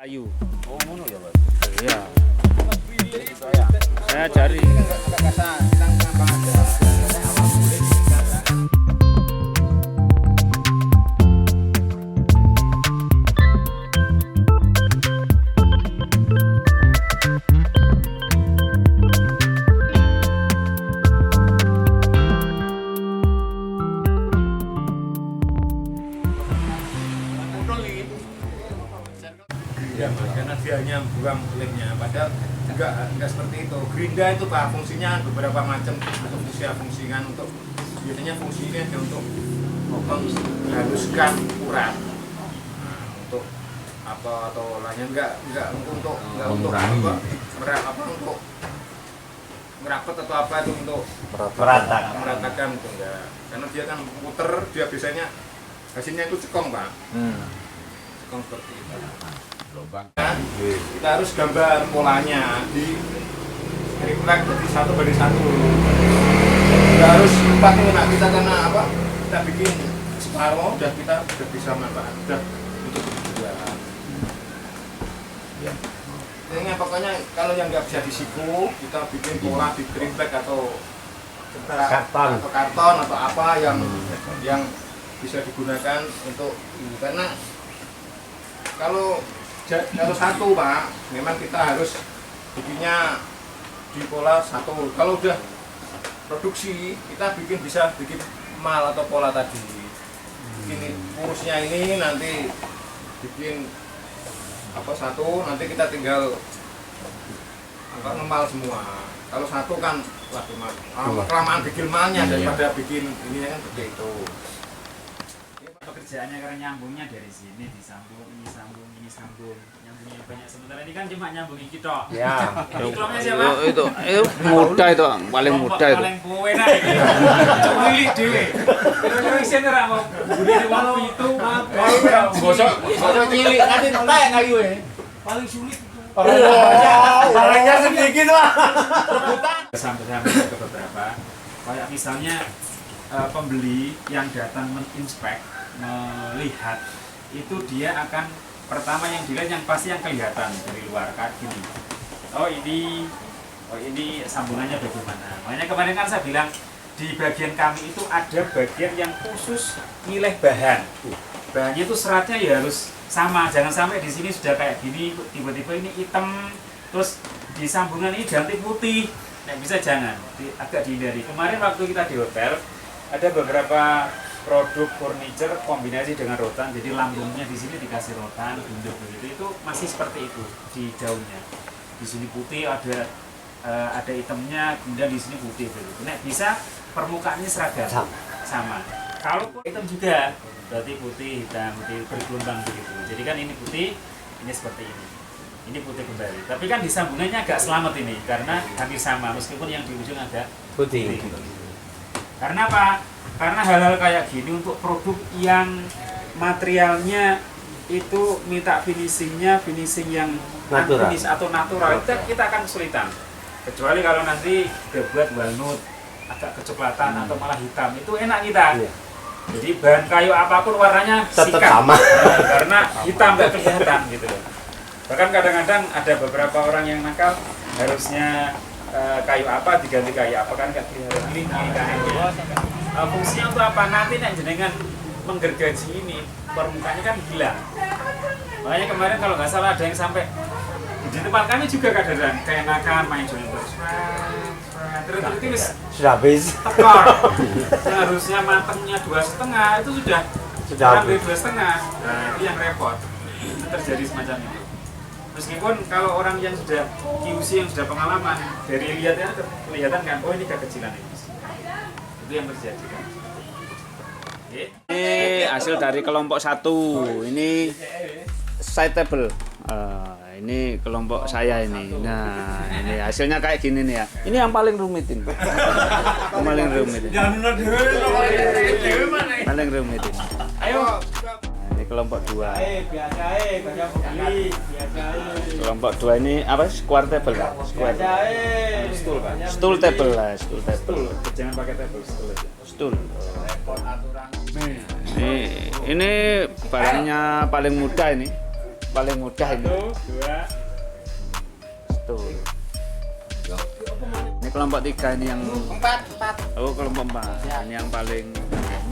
Ayu. Oh, ngono ya, Pak. Iya. Saya cari. Ya, karena dia hanya buang kulitnya, padahal enggak seperti itu. Gerinda itu Pak, fungsinya beberapa macam untuk fungsikan untuk biasanya fungsinya ada untuk menghaluskan urat. Nah, untuk apa atau lainnya enggak untuk untuk merapet atau apa itu untuk meratakan itu enggak. Karena dia kan muter, dia biasanya hasilnya itu cekong Pak. Cekong seperti itu. Kan, kita harus gambar polanya di triplek jadi 1:1. Kita harus empat ini nak kita karena apa? Kita bikin separuh dan kita sudah bisa manfaat sudah untuk berdua. Ya. Ini pokoknya kalau yang nggak bisa disiku kita bikin pola di triplek atau karton atau apa yang bisa digunakan untuk ini karena kalau satu Pak, memang kita harus bikinnya di pola satu. Kalau udah produksi, kita bisa bikin mal atau pola tadi. Bikin urusnya ini nanti bikin apa satu, nanti kita tinggal ngemal semua. Kalau satu kan kelamaan bikin malnya daripada bikin ini kan seperti itu. Pekerjaannya karena nyambungnya dari sini disambung, ini sambung, nyambungnya banyak. Sementara ini kan cuma nyambungin kita. Ya. Kelompoknya siapa? Itu mudah itu, paling mudah itu. Paling enak itu. Culik dhewe. Kira-kira isen ora mau bune di waktu itu. Gosok cilik nanti entek kayu Paling sulit. Orangnya sedikit Pak. Sampai ke beberapa kayak misalnya pembeli yang datang menginspek, melihat itu dia akan pertama yang dilihat yang pasti yang kelihatan dari luar kayak gini. Oh ini sambungannya bagaimana? Makanya kemarin kan saya bilang di bagian kami itu ada bagian yang khusus milih bahan. Bahannya itu seratnya ya harus sama, jangan sampai di sini sudah kayak gini tiba-tiba ini hitam terus di sambungan ini ganti putih. Nah bisa jangan, agak dihindari. Kemarin waktu kita di hotel ada beberapa produk furniture kombinasi dengan rotan, jadi lambungnya di sini dikasih rotan, bentuk begitu itu masih seperti itu di daunnya. Di sini putih ada hitamnya, kemudian di sini putih begitu. Nah bisa permukaannya seragam sama. Kalau hitam juga berarti putih, hitam, putih bergelombang begitu. Jadi kan ini putih, ini seperti ini. Ini putih kembali. Tapi kan di sambungannya agak selamat ini karena hampir sama meskipun yang di ujung agak putih. Karena apa? Karena hal-hal kayak gini untuk produk yang materialnya itu minta finishing yang natural atau natural kita akan kesulitan. Kecuali kalau nanti kita buat walnut agak kecoklatan atau malah hitam itu enak kita. Jadi bahan kayu apapun warnanya tetap sikat. sama. Karena hitam nggak kelihatan gitu loh. Bahkan kadang-kadang ada beberapa orang yang nakal harusnya kayu apa diganti kayu apa kan nggak kelihatan. Fungsinya untuk apa? Nanti nek jenengan menggergaji ini permukaannya kan hilang. Makanya kemarin kalau nggak salah ada yang sampai di tempat kami juga kadang-kadang kayak nakan main join terus Sudah habis. tekor yang harusnya matangnya 2,5 itu sudah kurang dari 2,5. Nah itu yang repot, itu terjadi semacam itu. Meskipun kalau orang yang sudah QC yang sudah pengalaman dari lihatnya kelihatan kan, oh ini kekecilan ini. Itu yang terjadi kan. Ini hasil dari kelompok 1. Ini side table. Ini kelompok saya ini. Nah, ini hasilnya kayak gini nih ya. Ini yang paling rumit ini. Yang paling rumit. Paling rumit ini. Ayo. Nah, ini kelompok 2. Biasa banyak pembeli, biasa. Kelompok 2 ini apa? Square table lah. Square. Stool Pak. Stool table lah, stool table. Jangan pakai table, stool aja. Stool. Ini barangnya paling mudah ini. paling mudah ini. 1, 2. Tuh. Ini kelompok 3 ini yang 4. oh kelompok 4. Ini yang paling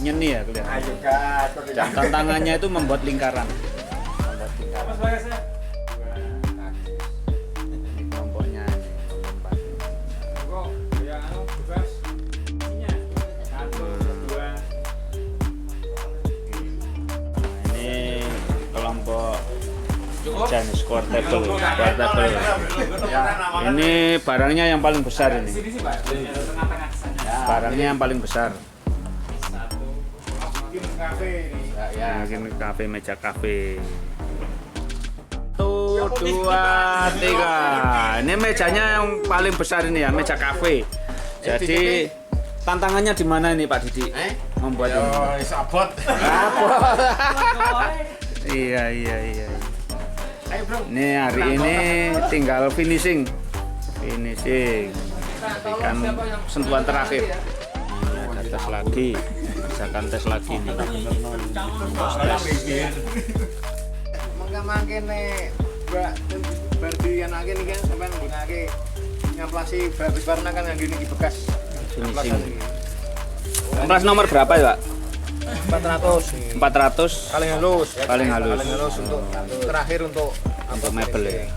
nyeni ya kelihatan. Ayo gas. Dan tantangannya itu membuat lingkaran. Membuat lingkaran. Apa sebagai saya? Ini kelompoknya ini kelompok 4. Kok yang anu bebas isinya 1, 2. Nah, ini kelompok jenis square table. Ini barangnya yang paling besar Di ini. sini sih Pak, di tengah-tengah kesannya. Barangnya yang paling besar. 1. Mungkin kafe ini. Mungkin kafe, meja kafe. 1, 2, 3. Ini mejanya yang paling besar ini ya, meja kafe. Jadi tantangannya di mana ini Pak Didi? Membuat ini. Yo, sabot. Iya. Ayo bro. Ini hari ini tinggal finishing. Berikan sentuhan terakhir. Ini ada tes lagi. Misalkan tes lagi nih. Pos tes. Mangke nih, Mbak berarti anake niki kan sampean nggunakake ngamplasi babis warna kan yang gini bekas. Finishing. Kelas nomor berapa ya Pak? 400. 400 Paling halus. Paling halus. Paling halus untuk terakhir untuk untuk mebel ya.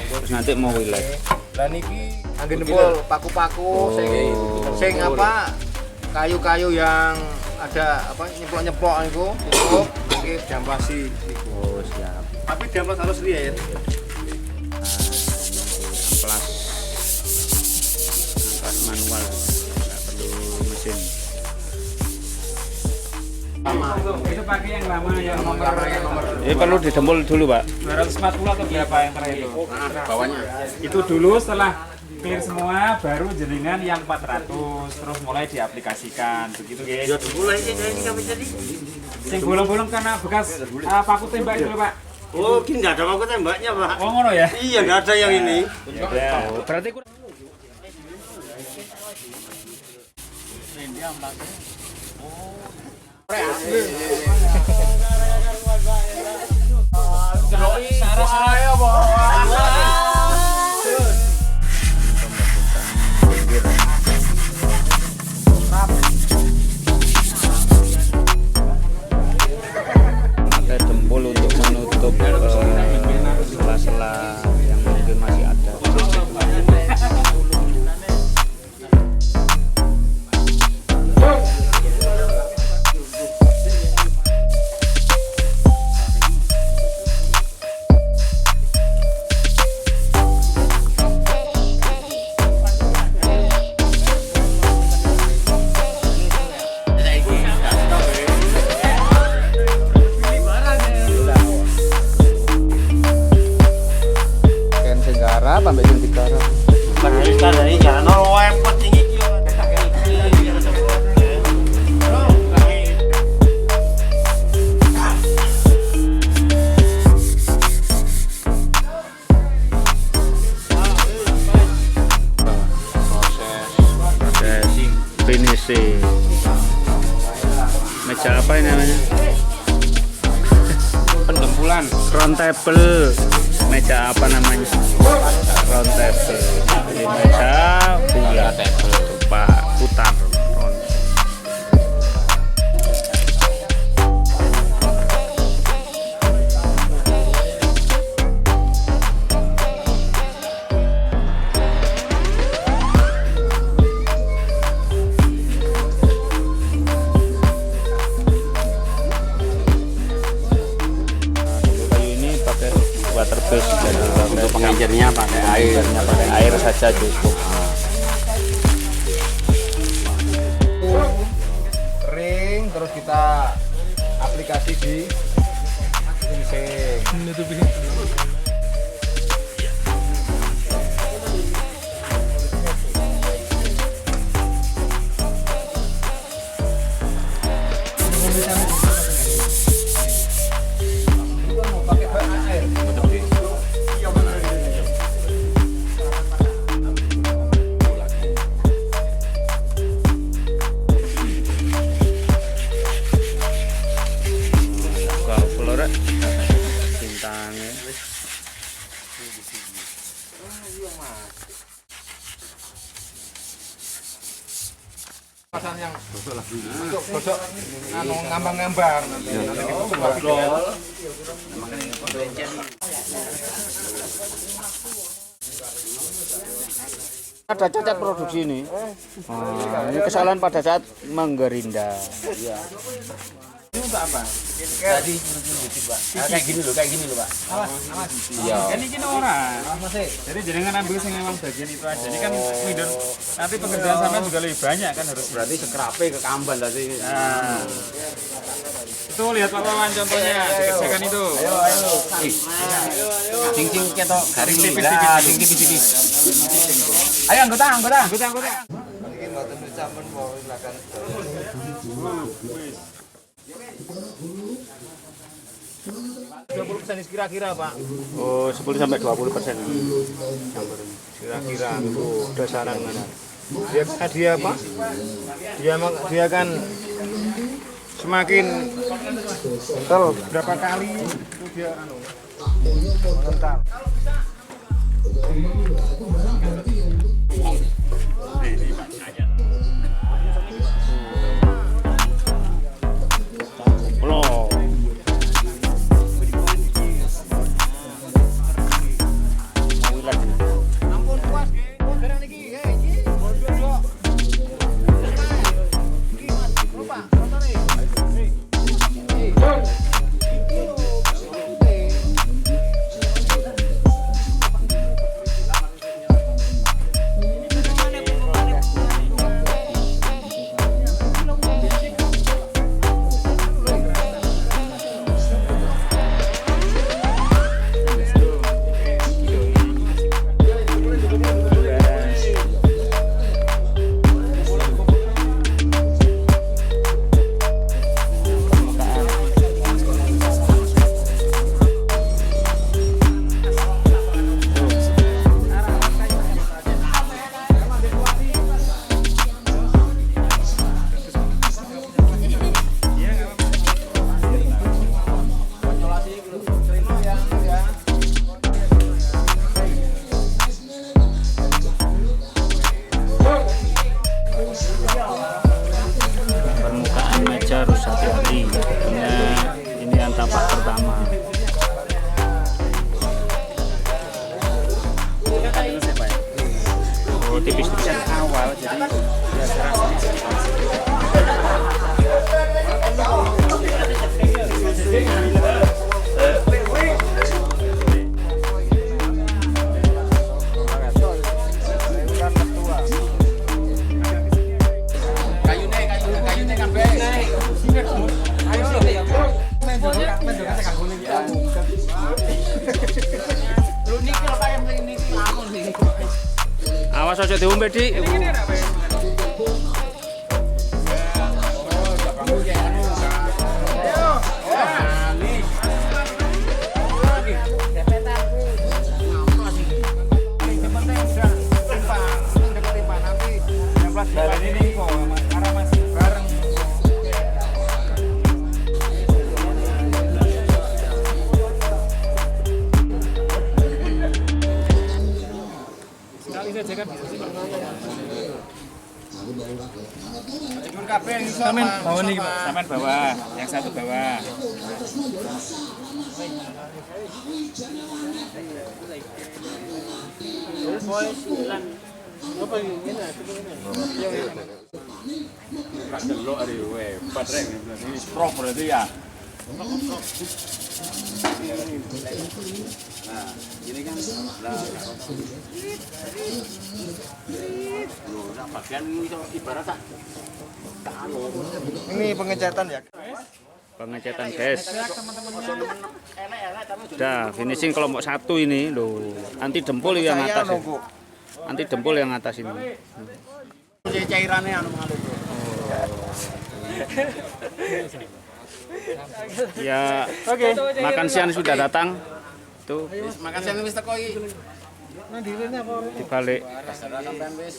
Terus nanti mau wilayah. Lah niki anggen nempel paku-paku sing apa kayu-kayu yang ada apa nyeplok-nyeplok niku cukup niki diampasi niku. Oh siap. Tapi diamplas halus riyen. Amplas manual, nggak perlu mesin. Itu pakai yang lama yang nomor Ini perlu didempul dulu Pak. 240 atau berapa yang terakhir itu? Bawahnya. Itu dulu setelah clear semua baru jenengan yang 400 terus mulai diaplikasikan begitu guys. Ya mulai ini kami jadi. Sing bolong-bolong karena bekas paku tembak itu loh, Pak. Oh, ini nggak ada paku tembaknya, Pak. Oh ngono ya? Iya, nggak ada yang ini. Ya. Oh, berarti kurang. Pakai dempul untuk menutup sela-sela yang mungkin masih ada. Ken Senggara, pambe sing digarap. Proses finishing. Meja apa ini namanya? Pendempulan. Round table. Meja apa namanya? Round table. Ini meja bulat. Pak putar. Round. Kayu ini pakai water base dari untuk Pengejarnya pakai air. pakai air saja cukup. Kering terus kita aplikasi di finishing. Kalau flora Pasang yang untuk gosok anu ngambang-ngambang nanti kita Ada cacat produksi ini. Ini kesalahan pada saat menggerinda. Ini untuk apa? jadi kayak gini loh Pak. Iya. Ini gini orang. Jadi jenengan ambil sing memang bagian itu aja. Ini kan midon nanti pekerjaan sampean juga lebih banyak kan harus. Berarti sekrape ke kamban tadi. Nah. Itu lihat Pak Wawan contohnya dikerjakan itu. Ayo. Cing ketok garing lah, tipis. Ayo anggota. Iki mboten disampun mau silakan. 20% kira-kira Pak. Oh, 10 sampai 20%. Kira-kira itu dasaran mana? Dia apa? Dia kan semakin kental berapa kali itu dia mengental. Loh. Ampun puas nggih. Modern iki iki. Bodo. Iki Mas, Pak, motore. Permukaan meja harus hati-hati karena ini yang tapak pertama. Oh, tipis-tipis awal jadi Kayune kabeh. Ayo lho. Lu niki lho kaya niki lamun niki. awas aja diombe, Dik. Sekali saja kan bisa sih Pak. Sampean Bawa nih Pak, sampean bawah, yang satu bawah. Rak delok ari hebat rek. Ini pro berarti ya. Nah, ini kan bagian itu ibarat tak ini pengecatan ya. Pengecatan, guys. Udah finishing kelompok 1 ini loh. Anti dempul yang atas. Ya. Anti dempul yang atas ini. Cairannya anu ngalir. Ya, makan siang sudah datang. Tuh, Makan siang wis teko iki. dibalik. Sampean wis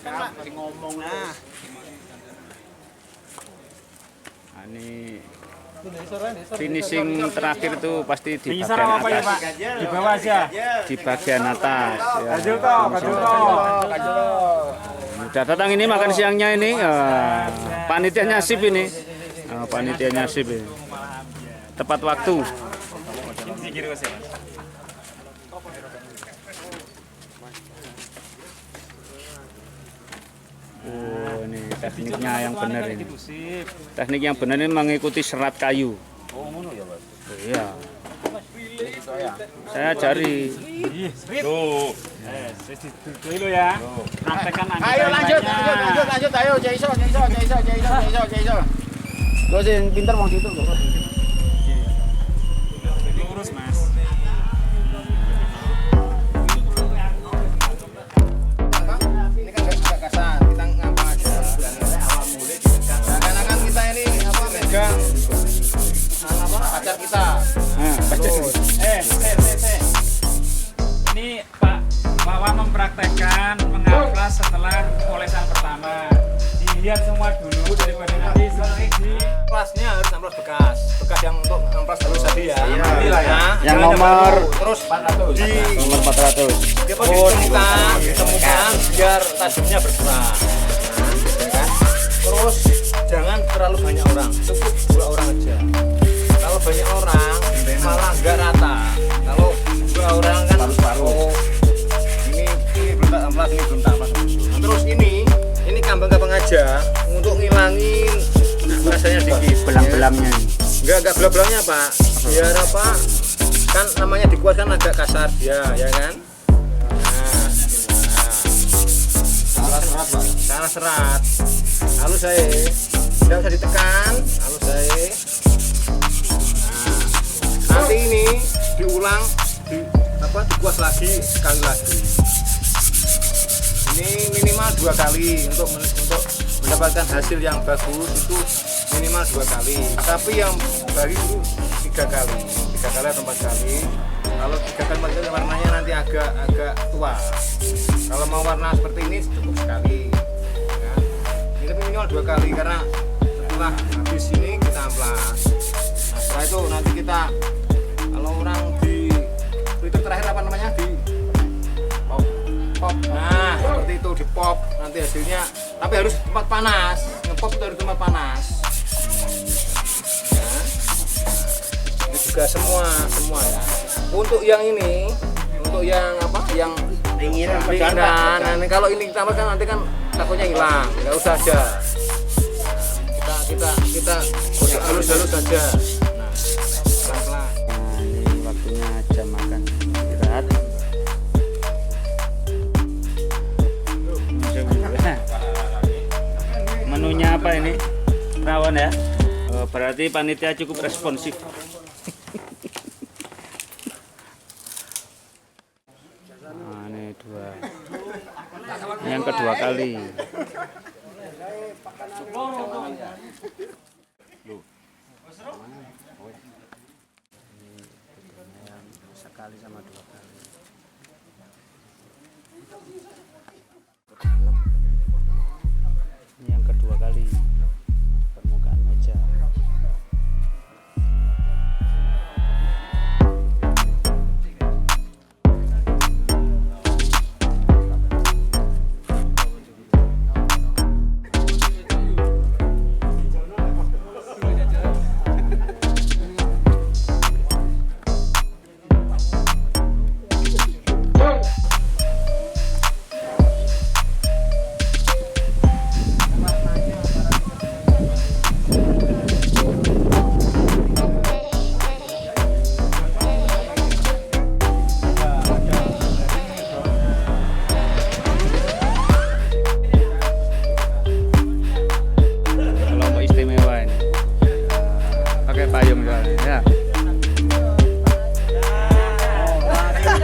apa jadi ngomong. Nah, Nah, ini finishing terakhir itu pasti di Finisher bagian apa ya atas. Pak? Di bawah aja. Di bagian atas. Ya. Kajul toh. Udah datang ini makan siangnya ini. Panitianya sip ini. Panitianya sip ini. Tepat waktu. Oh, ini tekniknya yang benar ini. Teknik yang benar ini mengikuti serat kayu. Oh, ngono ya, Mas. Iya. Saya cari. Tuh. Dulu ya. Praktekkan anggota. Ayo lanjut, ayo Jaiso. Lo sing pinter wong situ kok. Lurus Mas. Ini kan agak kasar, kita ngapa aja. Seakan-akan kita ini apa megang apa pacar kita. Terus, Ini Pak Wawan mempraktekkan mengamplas setelah olesan pertama. Dilihat semua dulu daripada nanti seperti di kelasnya harus amplas bekas yang untuk amplas halus tadi ya. Nanti lah ya. Yang nomor terus 400. nomor 400. Ditemukan biar tajamnya berkurang. Ya kan? Terus jangan terlalu banyak orang, cukup 2 orang aja. Kalau banyak orang malah nggak rata. Kalau 2 orang kan paruh-paruh. Ini belum tak amplas, ini belum tak amplas. Terus ini kambang-kambang aja untuk ngilangin rasanya sedikit. Belang-belangnya. Enggak belang-belangnya Pak. Biar apa? Kan namanya dikuas kan agak kasar dia, ya kan? Nah, salah serat Pak. Salah serat. Halus saya. Tidak usah ditekan, halus saya. Nah, nanti ini diulang dikuas lagi sekali lagi. Ini minimal 2 kali untuk mendapatkan hasil yang bagus itu minimal 2 kali. Tapi yang baru itu 3 kali atau 4 kali. Kalau 3 kali 4 kali warnanya nanti agak tua. Kalau mau warna seperti ini cukup sekali. Ya. Ini minimal 2 kali karena setelah habis ini kita amplas. Nah, setelah itu nanti kita kalau orang di filter terakhir apa namanya di pop. Nah, seperti itu di pop nanti hasilnya, tapi harus tempat panas. Ngepop itu harus tempat panas. Nah, ini juga semua ya. Untuk yang ini, untuk yang apa? Yang pinggiran. Nah, ini kalau ini kita kan nanti kan takutnya hilang. Enggak usah aja. Kita gosok halus-halus saja. Nah, pelan-pelan. Nah, ini waktunya jam makan istirahat. Menunya apa ini? Rawon ya? Oh, berarti panitia cukup responsif. Nah, ini 2. Yang kedua kali. Sekali sama 2 kali. Ini yang kedua kali permukaan meja. Kelompok istimewa ini. Pakai payung ya.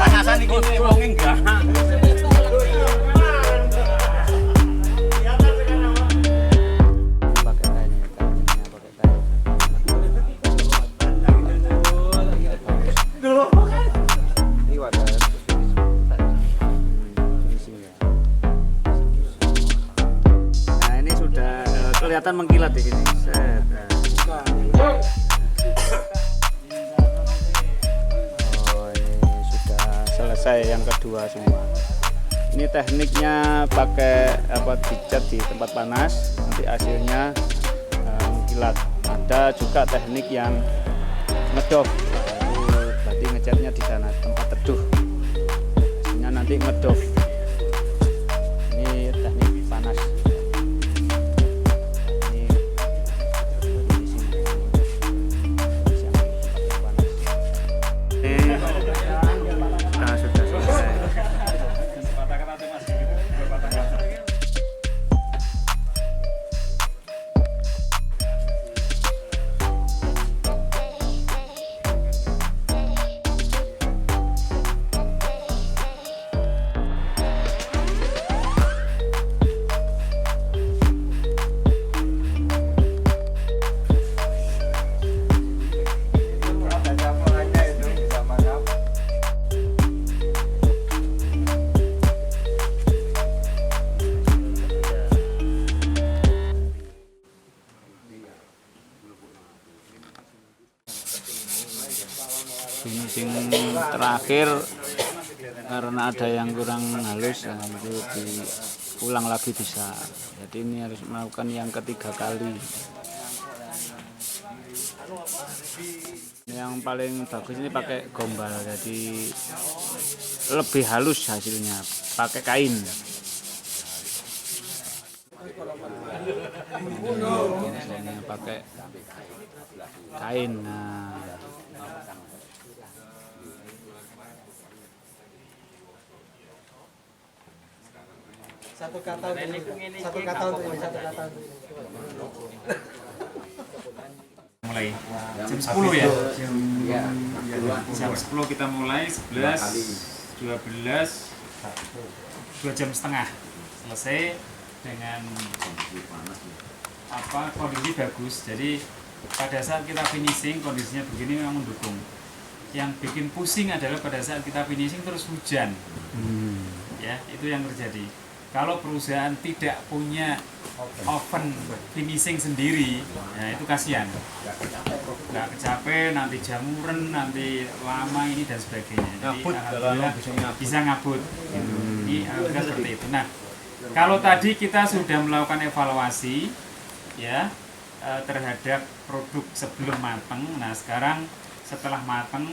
Panasan iki wong enggak. Pakai kain ini, kainnya pakai kain. Ini wadah. Finishing ya. Nah, ini sudah kelihatan mengkilat di sini. Set. selesai yang kedua semua. Ini tekniknya pakai dicat di tempat panas, nanti hasilnya mengkilat. Ada juga teknik yang ngedop, itu berarti ngecatnya di sana tempat teduh, hasilnya nanti ngedop. Ini teknik panas. Ini di sini. Nah, sudah selesai. Finishing terakhir karena ada yang kurang halus, nah itu diulang lagi bisa. Jadi ini harus melakukan yang ketiga kali. Yang paling bagus ini pakai gombal, jadi lebih halus hasilnya. Pakai kain. Ini pakai kain. Nah. Satu kata untuk mulai jam 10 ya. Jam 10 kita mulai, 11, 12, 2 jam setengah selesai dengan kondisi bagus. Jadi pada saat kita finishing kondisinya begini memang mendukung. Yang bikin pusing adalah pada saat kita finishing terus hujan. Ya, itu yang terjadi. Kalau perusahaan tidak punya oven finishing sendiri, ya itu kasihan. Nggak kecapean, nanti jamuran, nanti lama ini dan sebagainya. Jadi alhamdulillah bisa ngabut. Ini alhamdulillah seperti itu. Nah, kalau tadi kita sudah melakukan evaluasi, ya terhadap produk sebelum matang. Nah, sekarang setelah matang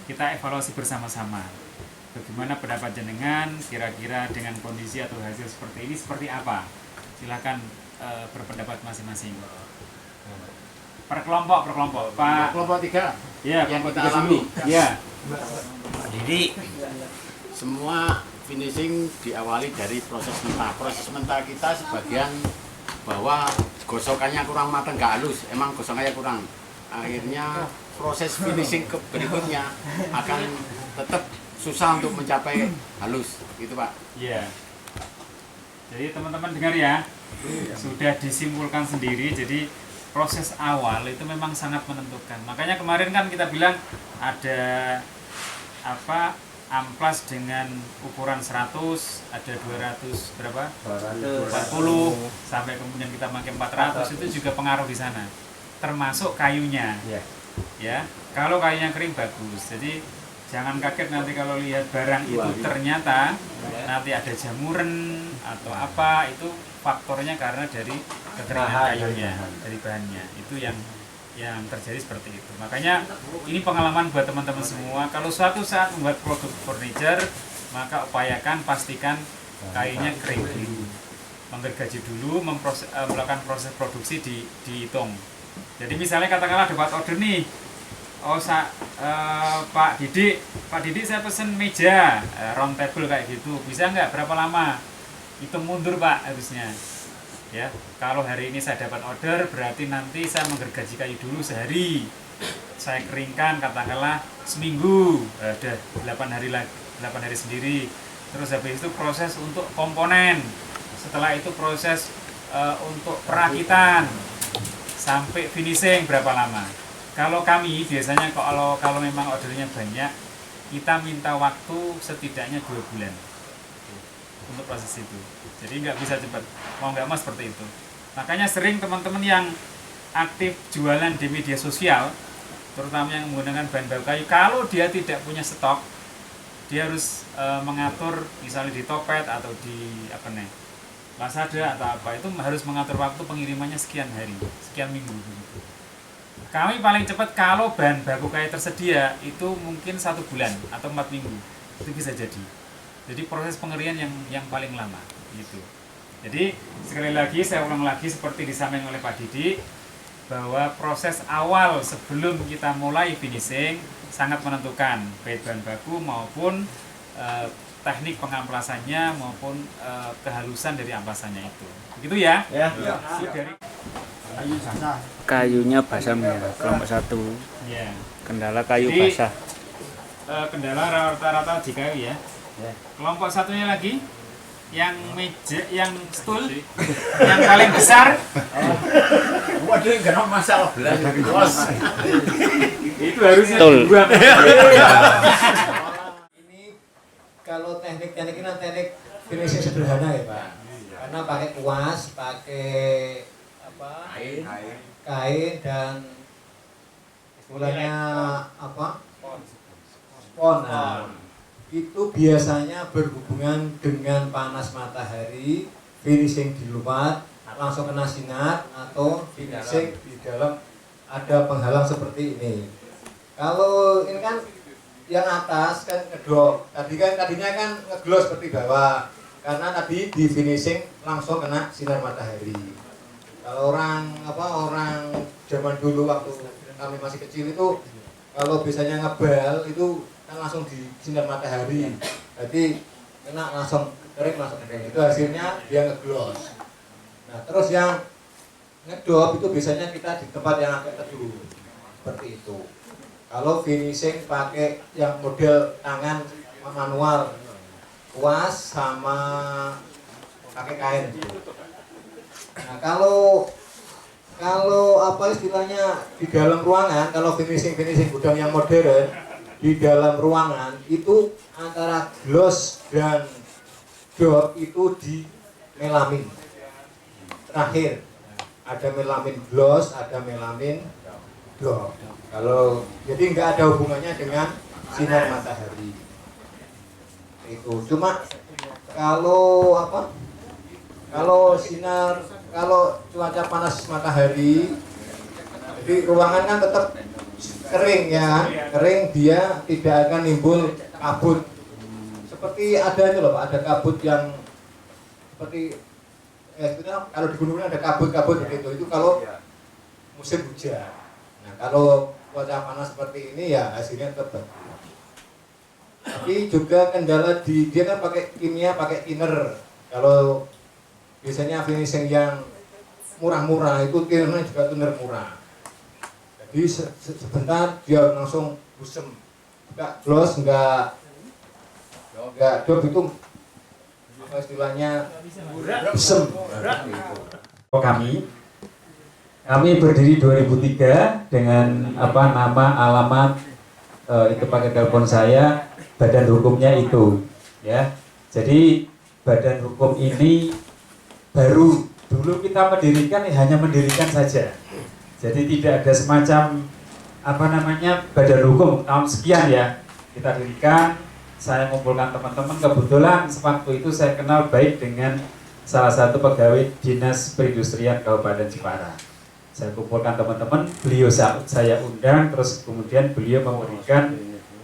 kita evaluasi bersama-sama. Bagaimana pendapat jenengan kira-kira dengan kondisi atau hasil seperti ini seperti apa? Silakan berpendapat masing-masing. Per kelompok. Pak. Kelompok 3. Ya, yang kelompok kita 3 alami. dulu. Ya. Jadi semua finishing diawali dari proses mentah. Proses mentah kita sebagian bahwa gosokannya kurang matang, nggak halus. Emang gosokannya kurang. Akhirnya proses finishing berikutnya akan tetap susah untuk mencapai halus, gitu Pak. Iya. Jadi teman-teman dengar ya, sudah disimpulkan sendiri. Jadi proses awal itu memang sangat menentukan. Makanya kemarin kan kita bilang ada amplas dengan ukuran 100, ada 200 berapa? 40 sampai kemudian kita pakai 400 itu juga pengaruh di sana. Termasuk kayunya. Ya. Kalau kayunya kering bagus. Jadi jangan kaget nanti kalau lihat barang itu ternyata nanti ada jamuran atau apa, itu faktornya karena dari kekeringan kayunya, dari bahannya. Itu yang terjadi seperti itu. Makanya ini pengalaman buat teman-teman semua. Kalau suatu saat membuat produk furniture, maka upayakan pastikan kayunya kering dulu, menggergaji dulu, melakukan proses produksi dihitung. Jadi misalnya katakanlah dapat order nih. Pak Didik saya pesen meja round table kayak gitu, bisa nggak, berapa lama? Hitung mundur Pak harusnya. Ya, kalau hari ini saya dapat order berarti nanti saya menggergaji kayu dulu sehari, saya keringkan katakanlah seminggu, udah 8 hari sendiri. Terus habis itu proses untuk komponen, setelah itu proses untuk perakitan sampai finishing berapa lama. Kalau kami biasanya kalau memang ordernya banyak, kita minta waktu setidaknya 2 bulan untuk proses itu. Jadi nggak bisa cepat, mau nggak mau seperti itu. Makanya sering teman-teman yang aktif jualan di media sosial, terutama yang menggunakan bahan baku kayu, kalau dia tidak punya stok, dia harus mengatur misalnya di Topet atau di Lazada atau apa, itu harus mengatur waktu pengirimannya sekian hari, sekian minggu begitu. Kami paling cepat kalau bahan baku kayak tersedia itu mungkin 1 bulan atau 4 minggu itu bisa jadi. Jadi proses pengirian yang paling lama gitu. Jadi sekali lagi saya ulang lagi seperti disampaikan oleh Pak Didi, bahwa proses awal sebelum kita mulai finishing sangat menentukan baik bahan baku maupun teknik pengamplasannya maupun kehalusan dari amplasannya itu. Begitu ya? Ya. Dari Kayunya basah ya, kelompok 1. ya. Kendala kayu Jadi, basah. Kendala rata-rata di kayu ya. Kelompok satunya lagi yang meja, yang stool yang paling besar. Waduh, enggak ada masalah belas dari bos. Itu harusnya Betul. dibuang. Ini kalau teknik-teknik ini teknik finishing sederhana ya Pak. Karena pakai kuas, pakai kain dan istilahnya spon. Nah, itu biasanya berhubungan dengan panas matahari, finishing di luar langsung kena sinar, atau finishing di dalam ada penghalang seperti ini. Kalau ini kan yang atas kan ngedok, tadinya kan ngegloss seperti bawah, karena tadi di finishing langsung kena sinar matahari. Kalau orang zaman dulu waktu kami masih kecil itu kalau biasanya ngebal itu kan langsung di sinar matahari, jadi kena langsung kering. Itu hasilnya dia ngegloss. Nah terus yang ngedop itu biasanya kita di tempat yang agak teduh seperti itu. Kalau finishing pakai yang model tangan manual, kuas sama pakai kain. Nah kalau istilahnya di dalam ruangan, kalau finishing gudang yang modern di dalam ruangan itu antara gloss dan dop itu di melamin. Terakhir ada melamin gloss, ada melamin dop. Kalau jadi nggak ada hubungannya dengan sinar matahari. Itu cuma kalau cuaca panas matahari, jadi ruangan kan tetap kering ya, kering, dia tidak akan nimbul kabut. Seperti ada itu loh Pak, ada kabut yang seperti kalau di gunung ada kabut-kabut begitu, itu kalau musim hujan. Nah kalau cuaca panas seperti ini ya hasilnya tetap bagus. Tapi juga kendala dia kan pakai kimia, pakai thinner. Kalau biasanya finishing yang murah-murah itu thinnernya juga thinner murah. Jadi sebentar dia langsung busem, nggak gloss, nggak dop, itu apa istilahnya busem. Kami berdiri 2003 dengan nama, alamat, itu pakai telepon saya, badan hukumnya itu ya. Jadi badan hukum ini baru dulu kita mendirikan, hanya mendirikan saja. Jadi tidak ada semacam badan hukum tahun sekian ya kita dirikan. Saya mengumpulkan teman-teman, kebetulan waktu itu saya kenal baik dengan salah satu pegawai Dinas Perindustrian Kabupaten Jepara. Saya kumpulkan teman-teman, beliau saya undang, terus kemudian beliau memberikan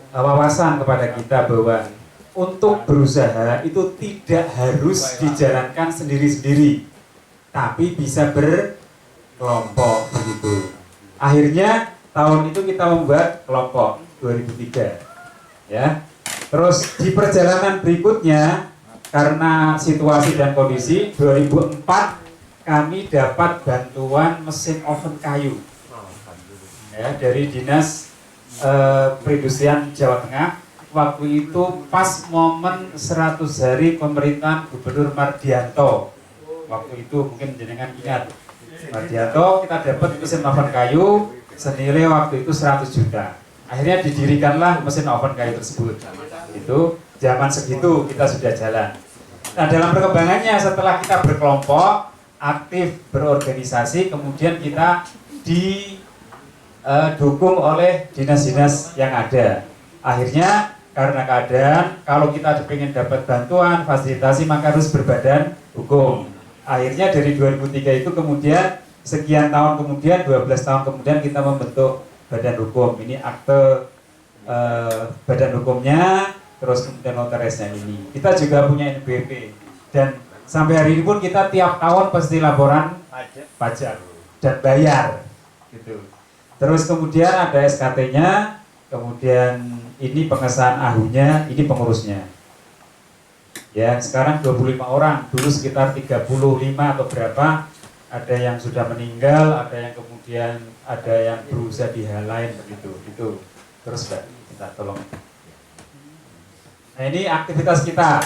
wawasan kepada kita bahwa untuk berusaha itu tidak harus dijalankan sendiri-sendiri, tapi bisa berkelompok begitu. Akhirnya tahun itu kita membuat kelompok 2003 ya. Terus di perjalanan berikutnya karena situasi dan kondisi 2004 kami dapat bantuan mesin oven kayu ya dari Dinas Perindustrian Jawa Tengah. Waktu itu pas momen 100 hari pemerintahan Gubernur Mardianto. Waktu itu mungkin jenengan ingat Mardianto, kita dapat mesin oven kayu senilai waktu itu 100 juta. Akhirnya didirikanlah mesin oven kayu tersebut. Itu zaman segitu kita sudah jalan. Nah dalam perkembangannya setelah kita berkelompok, aktif berorganisasi, kemudian kita didukung oleh dinas-dinas yang ada. Akhirnya karena keadaan kalau kita pengen dapat bantuan, fasilitasi maka harus berbadan hukum. Akhirnya dari 2003 itu kemudian sekian tahun kemudian, 12 tahun kemudian kita membentuk badan hukum. Ini akte badan hukumnya, terus kemudian notarisnya ini. Kita juga punya NBP dan sampai hari ini pun kita tiap tahun pasti laporan pajak dan bayar gitu. Terus kemudian ada SKT-nya, kemudian ini pengesahan ahunya, ini pengurusnya. Ya, sekarang 25 orang, dulu sekitar 35 atau berapa, ada yang sudah meninggal, ada yang kemudian ada yang berusaha di hal lain begitu. Itu. Terus Mbak, kita tolong. Nah, ini aktivitas kita.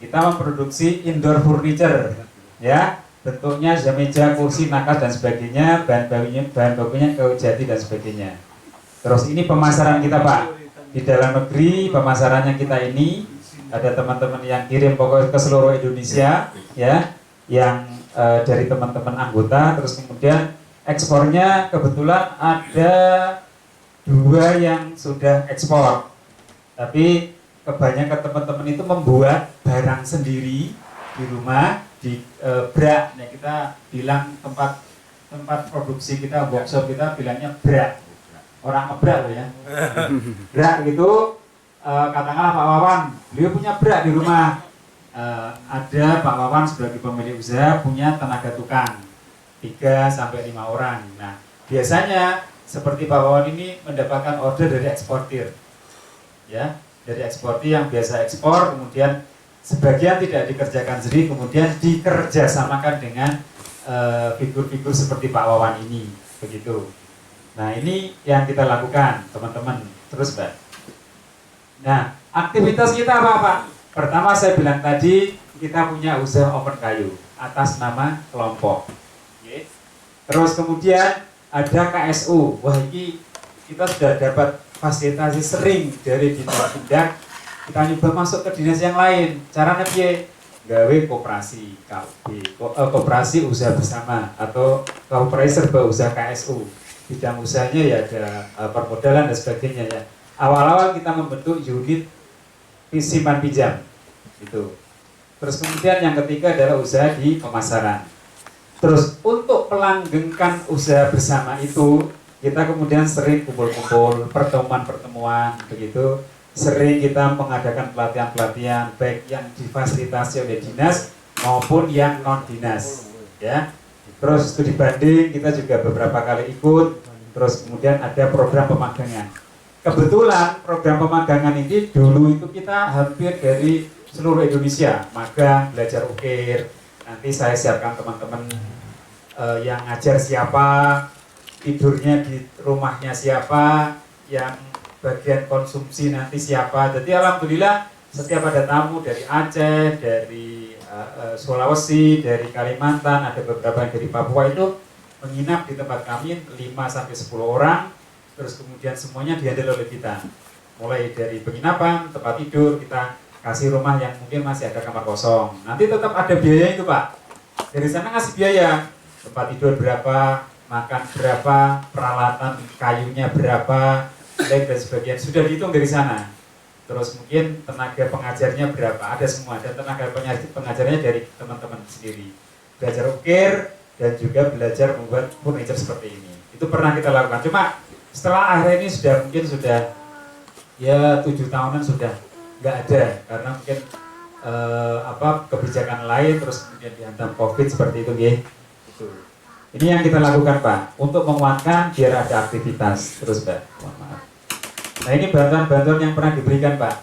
Kita memproduksi indoor furniture, ya. Bentuknya meja, kursi, nakas dan sebagainya, bahan bakunya kayu jati dan sebagainya. Terus ini pemasaran kita Pak. Di dalam negeri pemasarannya kita ini ada teman-teman yang kirim pokoknya ke seluruh Indonesia, ya, yang dari teman-teman anggota. Terus kemudian ekspornya kebetulan ada 2 yang sudah ekspor, tapi kebanyakan teman-teman itu membuat barang sendiri di rumah di brak. Nah, kita bilang tempat produksi kita, workshop kita bilangnya brak. Orang ngebrak loh ya. Brak gitu, katakanlah Pak Wawan, beliau punya brak di rumah. Ada Pak Wawan sebagai pemilik usaha punya tenaga tukang 3-5 orang. Nah, biasanya seperti Pak Wawan ini mendapatkan order dari eksportir. Ya, dari eksportir yang biasa ekspor, kemudian sebagian tidak dikerjakan sendiri, kemudian dikerjasamakan dengan figur-figur seperti Pak Wawan ini, begitu. Nah, ini yang kita lakukan, teman-teman. Terus, Mbak. Nah, aktivitas kita apa, Pak? Pertama saya bilang tadi, kita punya usaha oven kayu atas nama kelompok. Oke. Terus kemudian ada KSU. Wah, ini kita sudah dapat fasilitasi sering dari dinas-dinas. Kita nyoba masuk ke dinas yang lain. Caranya piye? Gawe koperasi KB, koperasi usaha bersama atau koperasi serba usaha KSU. Bidang usahanya ya ada permodalan dan sebagainya ya. Awal-awal kita membentuk unit simpan pinjam itu. Terus kemudian yang ketiga adalah usaha di pemasaran. Terus untuk melanggengkan usaha bersama itu, kita kemudian sering kumpul-kumpul, pertemuan-pertemuan begitu. Sering kita mengadakan pelatihan-pelatihan baik yang difasilitasi oleh dinas maupun yang non dinas, ya. Terus studi banding kita juga beberapa kali ikut. Terus kemudian ada program pemagangan. Kebetulan program pemagangan ini dulu itu kita hampir dari seluruh Indonesia magang, belajar ukir. Nanti saya siapkan teman-teman yang ngajar siapa, tidurnya di rumahnya siapa, yang bagian konsumsi nanti siapa. Jadi alhamdulillah setiap ada tamu dari Aceh, dari Sulawesi, dari Kalimantan, ada beberapa yang dari Papua itu menginap di tempat kami 5-10 orang. Terus kemudian semuanya dihandle oleh kita. Mulai dari penginapan, tempat tidur, kita kasih rumah yang mungkin masih ada kamar kosong. Nanti tetap ada biaya itu Pak. Dari sana ngasih biaya. Tempat tidur berapa, makan berapa, peralatan kayunya berapa, dan sebagainya. Sudah dihitung dari sana. Terus mungkin tenaga pengajarnya berapa, ada semua. Dan tenaga pengajarnya dari teman-teman sendiri. Belajar ukir dan juga belajar membuat furniture seperti ini. Itu pernah kita lakukan. Cuma setelah akhir ini sudah ya 7 tahunan sudah nggak ada. Karena mungkin kebijakan lain, terus kemudian dihantam COVID seperti itu ya. Ini yang kita lakukan Pak, untuk menguatkan biar ada aktivitas. Terus Pak, mohon maaf. Nah ini bantuan-bantuan yang pernah diberikan Pak.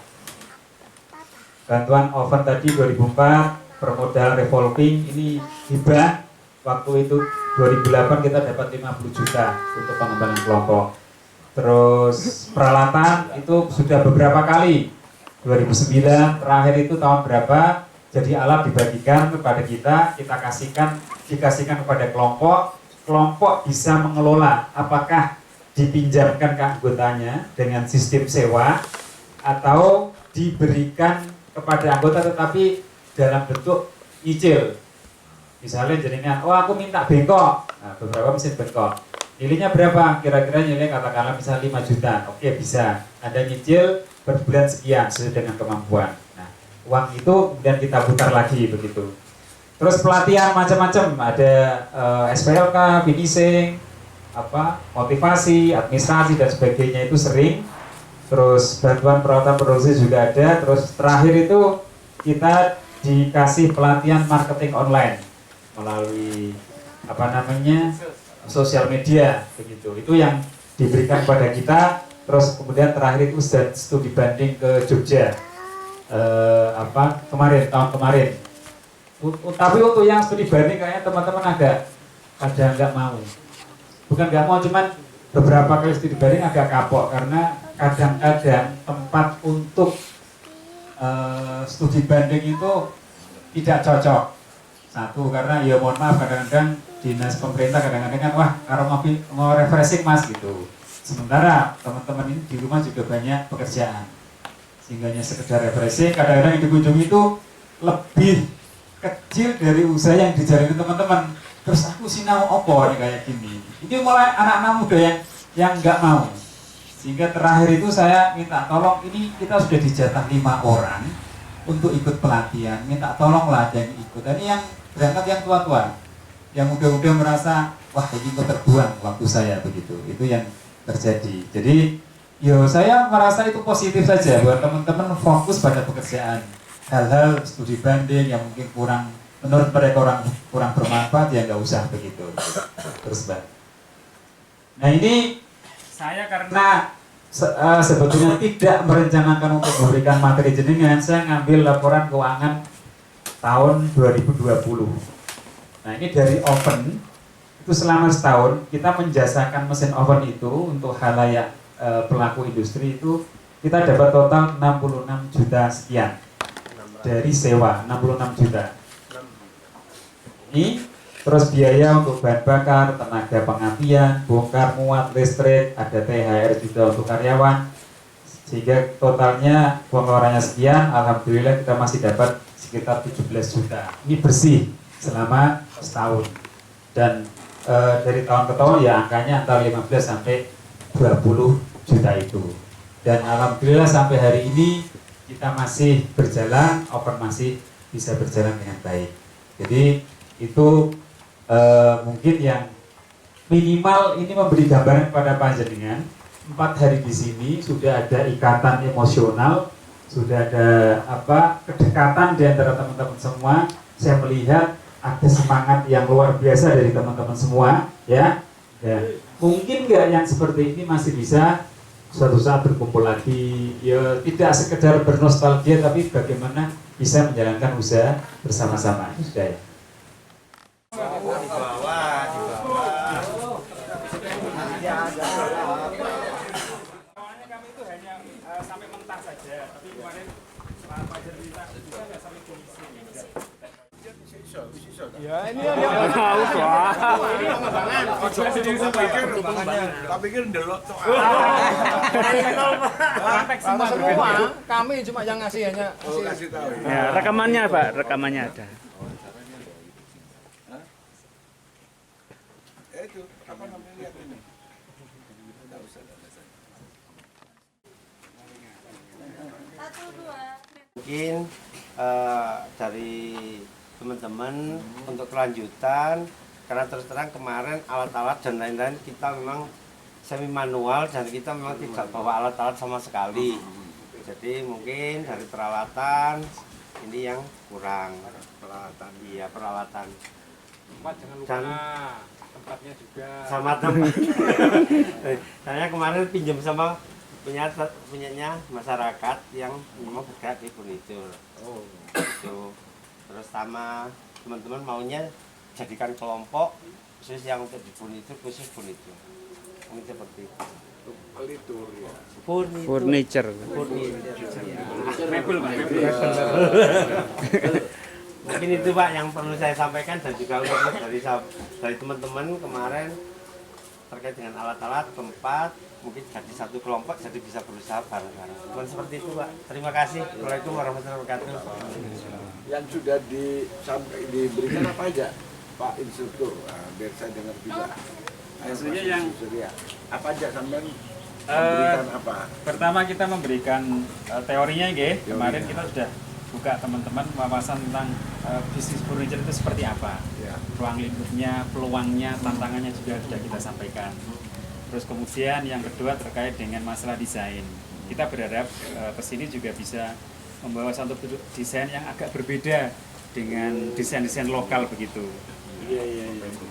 Bantuan oven tadi 2004, permodal revolving, ini hibah. Waktu itu 2008 kita dapat 50 juta untuk pengembangan kelompok. Terus peralatan itu sudah beberapa kali. 2009 terakhir itu tahun berapa? Jadi alat dibagikan kepada kita dikasihkan kepada kelompok. Kelompok bisa mengelola apakah dipinjamkan ke anggotanya dengan sistem sewa atau diberikan kepada anggota tetapi dalam bentuk nyicil. Misalnya jaringan, oh aku minta bengkok, nah, beberapa mesin bengkok. Nilainya berapa? Kira-kira nilai katakanlah misalnya 5 juta. Oke bisa. Ada nyicil per bulan sekian sesuai dengan kemampuan. Nah, uang itu kemudian kita putar lagi begitu. Terus pelatihan macam-macam, ada SPLK, finishing, motivasi, administrasi dan sebagainya itu sering. Terus bantuan peralatan produksi juga ada. Terus terakhir itu kita dikasih pelatihan marketing online melalui sosial media begitu. Itu yang diberikan kepada kita. Terus kemudian terakhir itu studi banding ke Jogja tahun kemarin. Tapi untuk yang studi banding kayaknya teman-teman ada nggak mau. Bukan nggak mau, cuman beberapa kali studi banding agak kapok karena kadang-kadang tempat untuk studi banding itu tidak cocok. Satu, karena ya mohon maaf kadang-kadang dinas pemerintah kadang-kadang kan wah kalau mau refreshing mas gitu. Sementara teman-teman ini di rumah juga banyak pekerjaan, sehingga hanya sekedar refreshing kadang-kadang yang dikunjungi itu lebih kecil dari usaha yang dijalani teman-teman. Terus aku sinau opo nih kayak gini. Ini mulai anak-anak muda yang nggak mau. Sehingga terakhir itu saya minta tolong, ini kita sudah dijatah 5 orang untuk ikut pelatihan. Minta tolonglah yang ikut. Dan ini yang berangkat yang tua-tua, yang muda-muda merasa wah ini kok terbuang waktu saya begitu. Itu yang terjadi. Jadi saya merasa itu positif saja buat teman-teman fokus pada pekerjaan. Hal-hal studi banding yang mungkin menurut mereka kurang bermanfaat ya nggak usah begitu. Terus Mbak. Nah ini Saya karena sebetulnya tidak merencanakan untuk memberikan materi jenengan, saya ngambil laporan keuangan tahun 2020. Nah ini dari oven itu selama setahun kita menjasakan mesin oven itu untuk halayak pelaku industri itu kita dapat total 66 juta sekian dari sewa 66 juta. Ini terus biaya untuk bahan bakar, tenaga pengapian, bongkar muat, listrik, ada THR juga untuk karyawan, sehingga totalnya pengeluarannya sekian. Alhamdulillah kita masih dapat sekitar 17 juta. Ini bersih selama setahun. Dan dari tahun ke tahun ya angkanya antara 15 sampai 20 juta itu. Dan alhamdulillah sampai hari ini kita masih berjalan, oven masih bisa berjalan dengan baik. Jadi itu mungkin yang minimal ini memberi gambaran kepada panjenengan. 4 hari di sini sudah ada ikatan emosional, sudah ada kedekatan di antara teman-teman semua. Saya melihat ada semangat yang luar biasa dari teman-teman semua, ya. Dan mungkin nggak yang seperti ini masih bisa suatu saat berkumpul lagi, ya tidak sekedar bernostalgia, tapi bagaimana bisa menjalankan usaha bersama-sama. Itu sudah ya. awalnya kami itu hanya sampai mentah saja, tapi kemarin setelah pelajar kita juga nggak sampai finishing. Ya ini yang tak pikir ndelok tuh. Praktek sama semua. kami cuma yang ngasih hanya Kasih tahu. Ya, rekamannya Pak, rekamannya ada. Itu apa namanya lihat ini. Enggak usah. Mungkin dari teman-teman untuk kelanjutan, karena terus terang kemarin alat-alat dan lain-lain kita memang semi manual dan kita memang tidak bawa alat-alat sama sekali. Jadi mungkin dari peralatan ini yang kurang, peralatan. Iya, peralatan. Tempat jangan lupa, tempatnya juga. Sama tempat. Saya kemarin pinjam sama punyanya masyarakat yang memang bergerak di furnitur. Itu. Terus sama teman-teman maunya jadikan kelompok khusus yang untuk di furnitur, khusus furnitur. Ini seperti itu. Furnitur ya. Furniture. Mebel, Pak. Mungkin itu Pak yang perlu saya sampaikan, dan juga untuk dari teman-teman kemarin terkait dengan alat-alat, tempat, mungkin jadi satu kelompok jadi bisa berusaha bareng-bareng. Bukan seperti itu Pak. Terima kasih. Assalamualaikum warahmatullahi wabarakatuh. Yang sudah diberikan apa aja Pak Instruktur? Biar saya dengar juga. Maksudnya yang apa aja sampai Memberikan apa? Pertama kita memberikan teorinya, kemarin kita sudah buka teman-teman wawasan tentang bisnis furniture itu seperti apa, peluang lingkupnya, peluangnya, tantangannya juga sudah kita sampaikan. Terus kemudian yang kedua terkait dengan masalah desain, kita berharap kesini juga bisa membawa satu desain yang agak berbeda dengan desain-desain lokal begitu.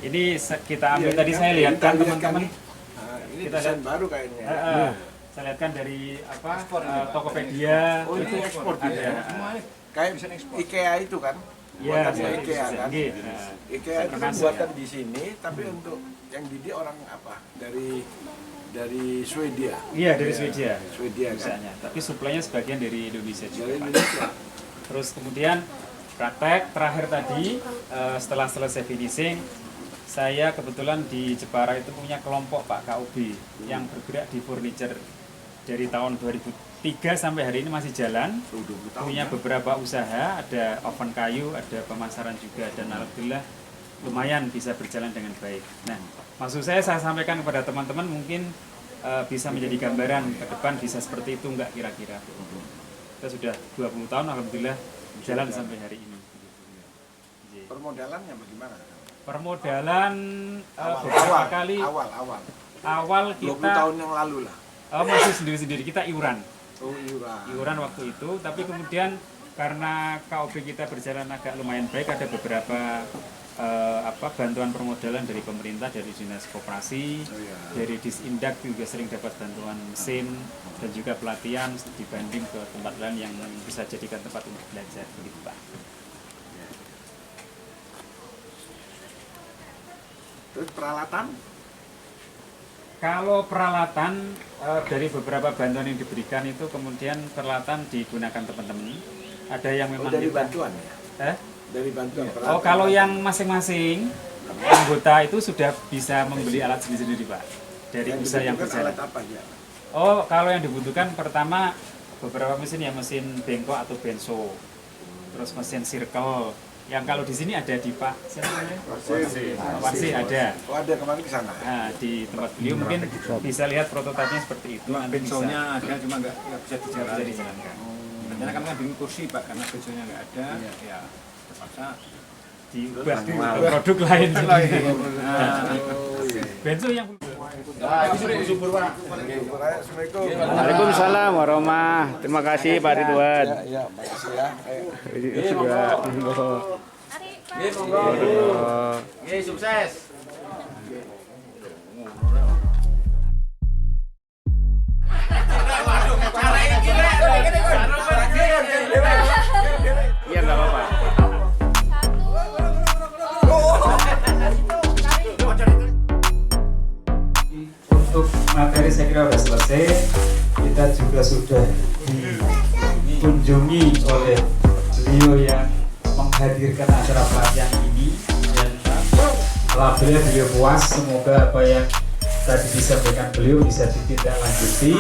Ini kita ambil tadi saya lihat kan teman-teman. Ini desain baru kayaknya. Saya lihat kan dari Tokopedia. Oh, itu ekspor ya. Kayak IKEA itu kan? Iya, IKEA kan. IKEA itu kan buatan di sini, tapi untuk yang didik orang apa? Dari Swedia. Iya, dari Swedia. Swedia kan. Tapi suplainya sebagian dari Indonesia juga. Dari Indonesia. Terus kemudian praktek terakhir tadi setelah selesai finishing, saya kebetulan di Jepara itu punya kelompok Pak KUB yang bergerak di furniture dari tahun 2003 sampai hari ini masih jalan. Punya beberapa usaha, ada oven kayu, ada pemasaran juga, dan alhamdulillah lumayan bisa berjalan dengan baik. Nah, maksud saya sampaikan kepada teman-teman mungkin bisa menjadi gambaran ke depan bisa seperti itu enggak kira-kira. Kita sudah 20 tahun alhamdulillah jalan sampai hari ini. Permodalannya bagaimana? Permodalan beberapa kali awal kita 20 tahun yang lalu lah. Masih sendiri-sendiri, kita iuran. Oh, Iuran waktu itu, tapi kemudian karena KOB kita berjalan agak lumayan baik, ada beberapa bantuan permodalan dari pemerintah, dari dinas koperasi, dari Disindak juga sering dapat bantuan mesin dan juga pelatihan dibanding ke tempat lain yang bisa jadikan tempat untuk belajar begitu Pak. Terus peralatan? Kalau peralatan dari beberapa bantuan yang diberikan itu kemudian peralatan digunakan teman-teman. Ada yang memang dari bantuan ya? Dari bantuan peralatan. Oh, kalau yang masing-masing anggota itu sudah bisa membeli alat sendiri-sendiri Pak. Dari usaha yang berjalan. Alat apa ya? Oh, kalau yang dibutuhkan pertama beberapa mesin ya, mesin bengkok atau benso. Terus mesin circle. Yang kalau di sini ada di Pak siapa namanya? Warsi ada. Oh, ada kemarin ke sana. Nah, di tempat beliau mungkin bisa lihat prototipenya seperti itu. Bensonya ada cuma nggak bisa dijalankan. Rencana kami ngambil kursi Pak, karena bensonya nggak ada, ya terpaksa diubah produk lain. Benso yang Waalaikumsalam warahmatullahi. Terima kasih Pak Ridwan. Ya, makasih ya. Sukses. Iya nggak apa-apa. Untuk materi saya kira sudah selesai. Kita juga sudah dikunjungi oleh beliau yang menghadirkan acara pelatihan ini, dan alhamdulillah beliau puas. Semoga apa yang tadi disampaikan beliau bisa ditindaklanjuti.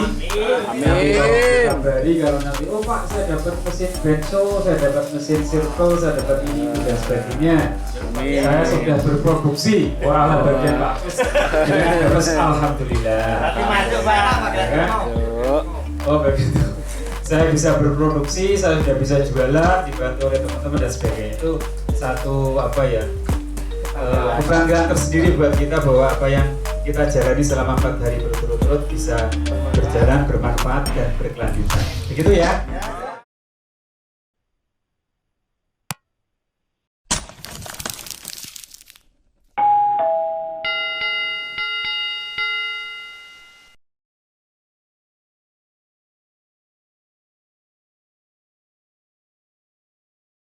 Amin. Kabari kalau nanti, oh Pak saya dapat mesin benso, saya dapat mesin circle, saya dapat ini dan sebagainya. Amin. Saya sudah berproduksi. Wah, bagian Pak. Terus alhamdulillah. Oh begitu. Saya bisa berproduksi, saya sudah bisa jualan, dibantu oleh teman-teman dan sebagainya. Itu satu kebanggaan tersendiri buat kita bahwa apa yang kita jalani selama 4 hari berturut-turut bisa berjalan, bermanfaat dan berkelanjutan. Begitu ya.